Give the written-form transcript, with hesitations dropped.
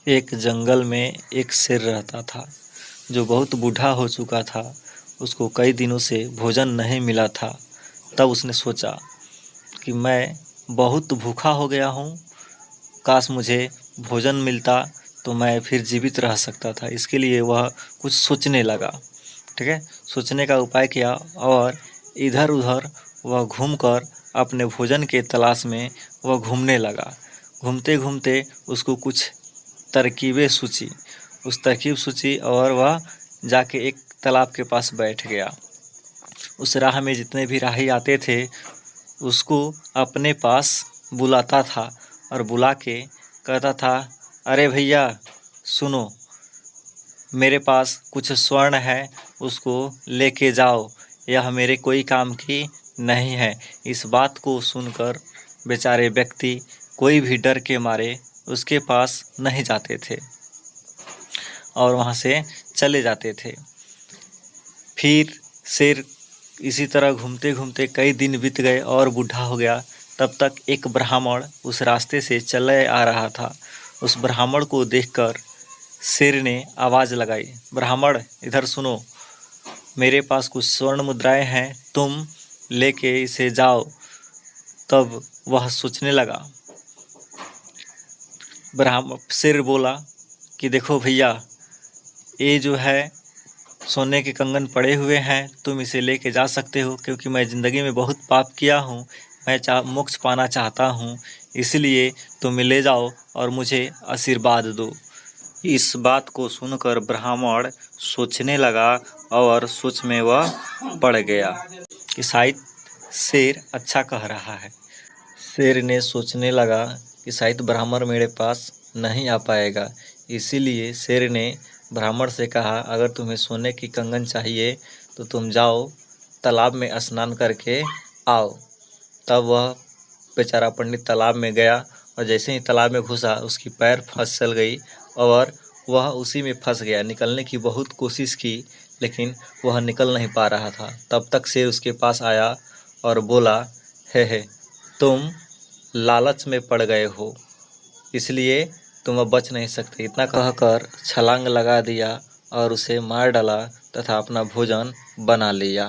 एक जंगल में एक शेर रहता था जो बहुत बूढ़ा हो चुका था। उसको कई दिनों से भोजन नहीं मिला था। तब उसने सोचा कि मैं बहुत भूखा हो गया हूँ, काश मुझे भोजन मिलता तो मैं फिर जीवित रह सकता था। इसके लिए वह कुछ सोचने लगा। ठीक है, सोचने का उपाय किया और इधर उधर वह घूमकर अपने भोजन के तलाश में वह घूमने लगा। घूमते घूमते उसको कुछ तरकीबें सूझी। उस तरकीब सूझी और वह जाके एक तालाब के पास बैठ गया। उस राह में जितने भी राही आते थे उसको अपने पास बुलाता था और बुला के कहता था, अरे भैया सुनो, मेरे पास कुछ स्वर्ण है, उसको लेके जाओ, यह मेरे कोई काम की नहीं है। इस बात को सुनकर बेचारे व्यक्ति कोई भी डर के मारे उसके पास नहीं जाते थे और वहाँ से चले जाते थे। फिर शेर इसी तरह घूमते घूमते कई दिन बीत गए और बूढ़ा हो गया। तब तक एक ब्राह्मण उस रास्ते से चले आ रहा था। उस ब्राह्मण को देखकर शेर ने आवाज़ लगाई, ब्राह्मण इधर सुनो, मेरे पास कुछ स्वर्ण मुद्राएं हैं, तुम लेके इसे जाओ। तब वह सोचने लगा। शेर बोला कि देखो भैया, ये जो है सोने के कंगन पड़े हुए हैं, तुम इसे लेके जा सकते हो, क्योंकि मैं ज़िंदगी में बहुत पाप किया हूँ, मैं मोक्ष पाना चाहता हूँ, इसलिए तुम ले जाओ और मुझे आशीर्वाद दो। इस बात को सुनकर ब्राह्मण सोचने लगा और सोच में वह पड़ गया कि शायद शेर अच्छा कह रहा है। शेर ने सोचने लगा कि शायद ब्राह्मण मेरे पास नहीं आ पाएगा, इसीलिए शेर ने ब्राह्मण से कहा, अगर तुम्हें सोने की कंगन चाहिए तो तुम जाओ तालाब में स्नान करके आओ। तब वह बेचारा पंडित तालाब में गया और जैसे ही तालाब में घुसा उसकी पैर फिसल गई और वह उसी में फंस गया। निकलने की बहुत कोशिश की लेकिन वह निकल नहीं पा रहा था। तब तक शेर उसके पास आया और बोला, हे तुम लालच में पड़ गए हो, इसलिए तुम अब बच नहीं सकते। इतना कहकर छलांग लगा दिया और उसे मार डाला तथा अपना भोजन बना लिया।